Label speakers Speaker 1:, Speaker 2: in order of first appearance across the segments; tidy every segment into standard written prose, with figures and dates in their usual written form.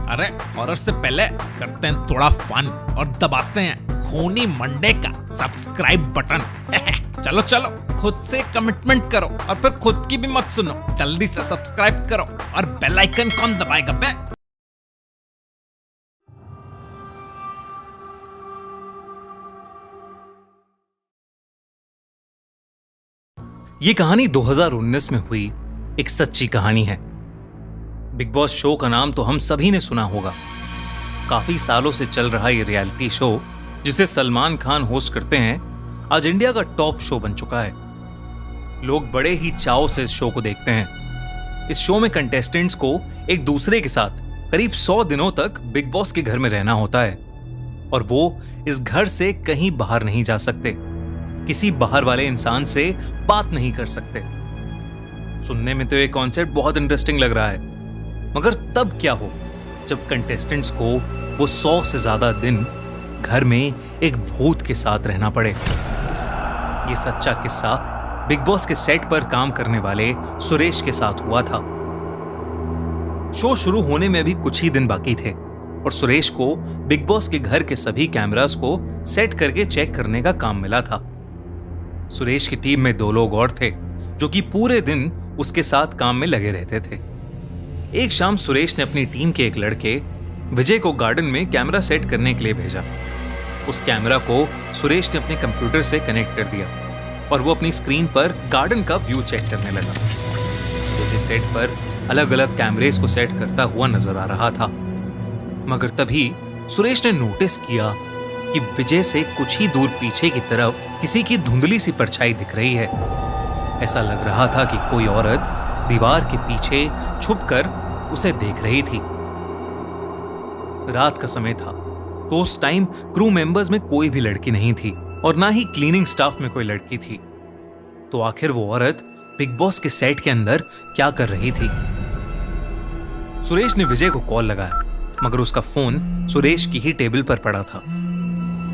Speaker 1: अरे हॉरर से पहले करते हैं थोड़ा फन और दबाते हैं खूनी मंडे का सब्सक्राइब बटन। चलो चलो खुद से कमिटमेंट करो और फिर खुद की भी मत सुनो, जल्दी से सब्सक्राइब करो और बेल आइकन कौन दबाएगा बे?
Speaker 2: ये कहानी 2019 में हुई एक सच्ची कहानी है। बिग बॉस शो का नाम तो हम सभी ने सुना होगा। काफी सालों से चल रहा ये रियलिटी शो जिसे सलमान खान होस्ट करते हैं, आज इंडिया का टॉप शो बन चुका है। लोग बड़े ही चाव से इस शो को देखते हैं। इस शो में कंटेस्टेंट्स को एक दूसरे के साथ करीब 100 दिनों तक बिग बॉस के घर में रहना होता है और वो इस घर से कहीं बाहर नहीं जा सकते, किसी बाहर वाले इंसान से बात नहीं कर सकते। सुनने में तो ये कॉन्सेप्ट बहुत इंटरेस्टिंग लग रहा है, मगर तब क्या हो जब कंटेस्टेंट्स को वो 100 से ज्यादा दिन घर में एक भूत के साथ रहना पड़े। ये सच्चा किस्सा बिग बॉस के सेट पर काम करने वाले सुरेश के साथ हुआ था। शो शुरू होने में भी कुछ ही दिन बाकी थे और सुरेश को बिग बॉस के घर के सभी कैमरास को सेट करके चेक करने का काम मिला था। सुरेश की टीम में 2 लोग और थे जो कि पूरे दिन उसके साथ काम में लगे रहते थे। एक शाम सुरेश ने अपनी टीम के एक लड़के विजय को गार्डन में कैमरा सेट करने के लिए भेजा। उस कैमरा को सुरेश ने अपने कंप्यूटर से कनेक्ट कर दिया और वो अपनी स्क्रीन पर गार्डन का व्यू चेक करने लगा। विजय सेट पर अलग अलग कैमरेस को सेट करता हुआ नजर आ रहा था, मगर तभी सुरेश ने नोटिस किया कि विजय से कुछ ही दूर पीछे की तरफ किसी की धुंधली सी परछाई दिख रही है। ऐसा लग रहा था कि कोई औरत दीवार के पीछे छुपकर उसे देख रही थी। रात का समय था तो उस टाइम क्रू मेंबर्स में कोई भी लड़की नहीं थी और ना ही क्लीनिंग स्टाफ में कोई लड़की थी। तो आखिर वो औरत बिग बॉस के सेट के अंदर क्या कर रही थी? सुरेश ने विजय को कॉल लगाया, मगर उसका फोन सुरेश की ही टेबल पर पड़ा था।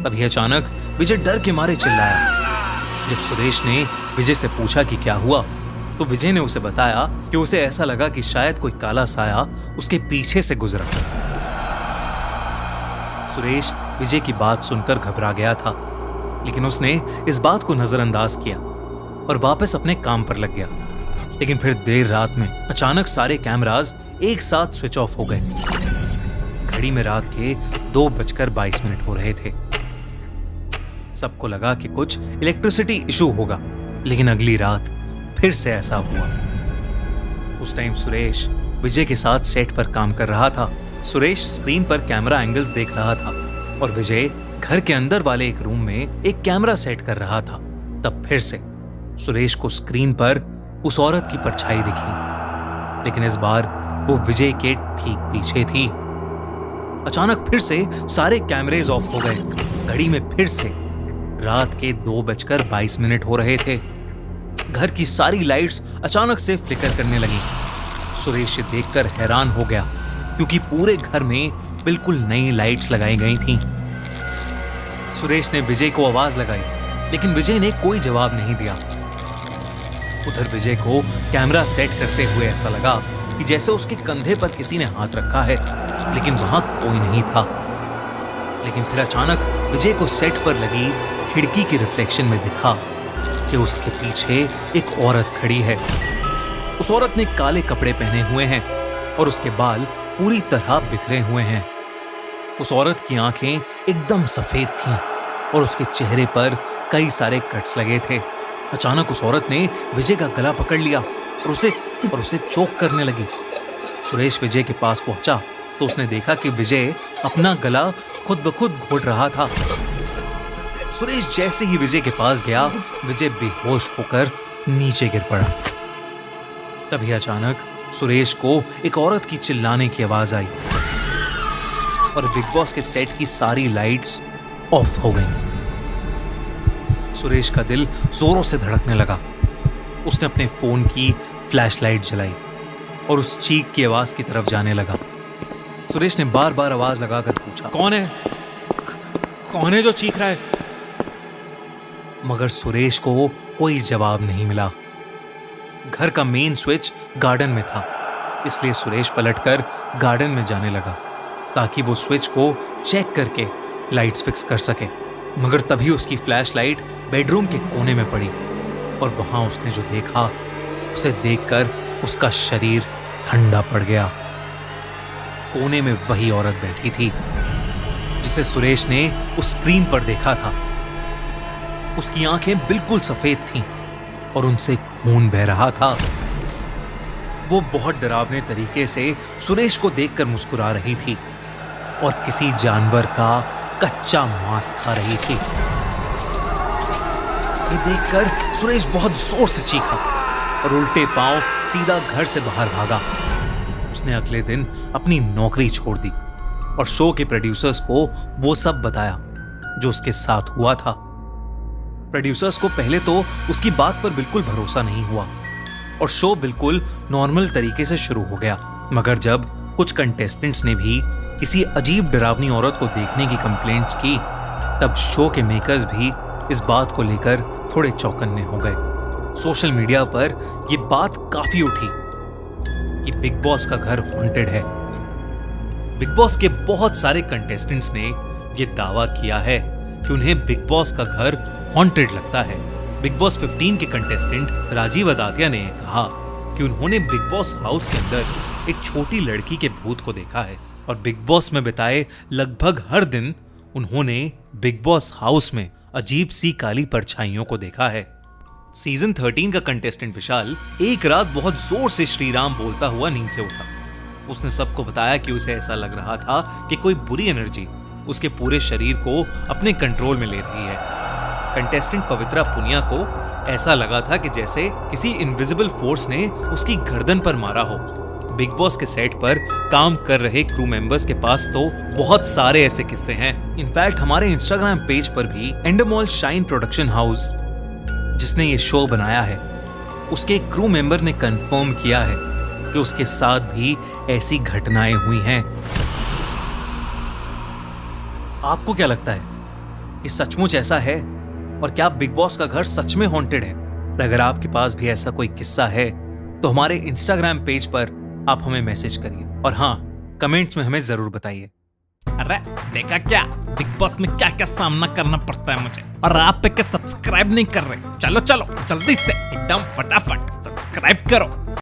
Speaker 2: तभी अचानक विजय डर के मारे चिल्लाया। जब सुरेश ने विजय से पूछा कि क्या हुआ, तो विजय ने उसे बताया कि उसे ऐसा लगा कि शायद कोई काला साया उसके पीछे से गुजरा। सुरेश विजय की बात सुनकर घबरा गया था, लेकिन उसने इस बात को नजरअंदाज किया और वापस अपने काम पर लग गया। लेकिन फिर देर रात में अचानक सारे कैमरास एक साथ स्विच ऑफ हो गए। घड़ी में रात के 2:22 हो रहे थे। सबको लगा कि कुछ इलेक्ट्रिसिटी इशू होगा, लेकिन अगली रात फिर से ऐसा हुआ। उस टाइम सुरेश विजय के साथ सेट पर काम कर रहा था। सुरेश स्क्रीन पर कैमरा एंगल्स देख रहा था और विजय घर के अंदर वाले एक रूम में एक कैमरा सेट कर रहा था। तब फिर से सुरेश को स्क्रीन पर उस औरत की परछाई दिखी, लेकिन इस बार वो विजय के ठीक पीछे थी। अचानक फिर से सारे कैमरेज ऑफ हो गए। घड़ी में फिर से रात के 2:22 हो रहे थे। घर की सारी लाइट्स अचानक से फ्लिकर करने लगी। सुरेश देखकर हैरान हो गया, क्योंकि पूरे घर में बिल्कुल नई लाइट्स लगाई गई थीं। सुरेश ने विजय को आवाज लगाई, लेकिन विजय ने कोई जवाब नहीं दिया। उधर विजय को कैमरा सेट करते हुए ऐसा लगा कि जैसे उसके कंधे पर किसी ने हाथ रखा है, लेकिन वहां कोई नहीं था। लेकिन फिर अचानक विजय को सेट पर लगी खिड़की की रिफ्लेक्शन में दिखा कि उसके पीछे एक औरत खड़ी है। उस औरत ने काले कपड़े पहने हुए हैं और उसके बाल पूरी तरह बिखरे हुए हैं। उस औरत की आंखें एकदम सफेद थीं और उसके चेहरे पर कई सारे कट्स लगे थे। अचानक उस औरत ने विजय का गला पकड़ लिया और उसे चोक करने लगी। सुरेश विजय के पास पहुंचा तो उसने देखा कि विजय अपना गला खुद ब खुद घोट रहा था। सुरेश जैसे ही विजय के पास गया, विजय बेहोश होकर नीचे गिर पड़ा। तभी अचानक सुरेश को एक औरत की चिल्लाने की आवाज आई और बिग बॉस के सेट की सारी लाइट्स ऑफ हो गईं। सुरेश का दिल जोरों से धड़कने लगा। उसने अपने फोन की फ्लैशलाइट जलाई और उस चीख की आवाज की तरफ जाने लगा। सुरेश ने बार बार आवाज लगाकर पूछा, कौन है जो चीख रहा है? मगर सुरेश को कोई जवाब नहीं मिला। घर का मेन स्विच गार्डन में था, इसलिए सुरेश पलटकर गार्डन में जाने लगा ताकि वो स्विच को चेक करके लाइट्स फिक्स कर सके। मगर तभी उसकी फ्लैशलाइट बेडरूम के कोने में पड़ी और वहां उसने जो देखा, उसे देखकर उसका शरीर ठंडा पड़ गया। कोने में वही औरत बैठी थी जिसे सुरेश ने उस स्क्रीन पर देखा था। उसकी आंखें बिल्कुल सफेद थीं और उनसे खून बह रहा था। वो बहुत डरावने तरीके से सुरेश को देखकर मुस्कुरा रही थी और किसी जानवर का कच्चा मांस खा रही थी। ये देखकर सुरेश बहुत जोर से चीखा और उल्टे पांव सीधा घर से बाहर भागा। उसने अगले दिन अपनी नौकरी छोड़ दी और शो के प्रोड्यूसर्स को वो सब बताया जो उसके साथ हुआ था। प्रोड्यूसर्स को पहले तो उसकी बात पर बिल्कुल भरोसा नहीं हुआ और शो बिल्कुल नॉर्मल तरीके से शुरू हो गया। मगर जब कुछ कंटेस्टेंट्स ने भी किसी अजीब डरावनी औरत को देखने की कंप्लेंट्स की, तब शो के मेकर्स भी इस बात को लेकर थोड़े चौकन्ने हो गए। सोशल मीडिया पर यह बात काफी उठी कि बिग बॉस का घर हॉन्टेड है। बिग बॉस के बहुत सारे कंटेस्टेंट्स ने यह दावा किया है कि उन्हें बिग बॉस का घर हॉन्टेड लगता है। बिग बॉस 15 के कंटेस्टेंट राजीव अदातिया ने कहा कि उन्होंने बिग बॉस हाउस के अंदर एक छोटी लड़की के भूत को देखा है और बिग बॉस में बिताए लगभग हर दिन उन्होंने बिग बॉस हाउस में अजीब सी काली परछाइयों को देखा है। सीजन 13 का कंटेस्टेंट विशाल एक रात बहुत जोर से श्री राम बोलता हुआ नींद से उठा। उसने सबको बताया कि उसे ऐसा लग रहा था कि कोई बुरी एनर्जी उसके पूरे शरीर को अपने कंट्रोल में ले रही है। कंटेस्टेंट पवित्रा पुनिया को ऐसा लगा था कि जैसे किसी इनविजिबल फोर्स ने उसकी गर्दन पर मारा हो। बिग बॉस के सेट पर काम कर रहे क्रू मेंबर्स के पास तो बहुत सारे ऐसे किस्से हैं। इनफैक्ट हमारे इंस्टाग्राम पेज पर भी एंडरमॉल शाइन प्रोडक्शन हाउस, जिसने ये शो बनाया है, उसके एक क्रू मेंबर ने कंफर्म किया है कि उसके साथ भी ऐसी घटनाएं हुई हैं। आपको क्या लगता है कि सचमुच ऐसा है और क्या बिग बॉस का घर सच में हॉन्टेड है? अगर आपके पास भी ऐसा कोई किस्सा है तो हमारे इंस्टाग्राम पेज पर आप हमें मैसेज करिए और हाँ, कमेंट्स में हमें जरूर बताइए।
Speaker 1: अरे देखा क्या, बिग बॉस में क्या क्या सामना करना पड़ता है मुझे, और आप पे क्या सब्सक्राइब नहीं कर रहे? चलो चलो जल्दी से एकदम फटाफट सब्सक्राइब करो।